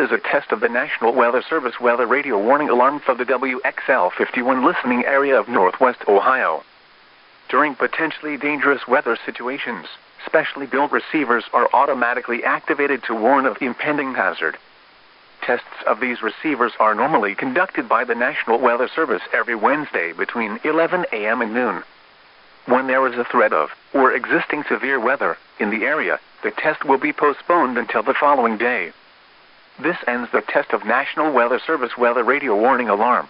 is a test of the National Weather Service weather radio warning alarm for the WXL51 listening area of Northwest Ohio. During potentially dangerous weather situations, specially built receivers are automatically activated to warn of impending hazard. Tests of these receivers are normally conducted by the National Weather Service every Wednesday between 11 a.m. and noon. When there is a threat of, or existing severe weather, in the area, the test will be postponed until the following day. This ends the test of National Weather Service weather radio warning alarm.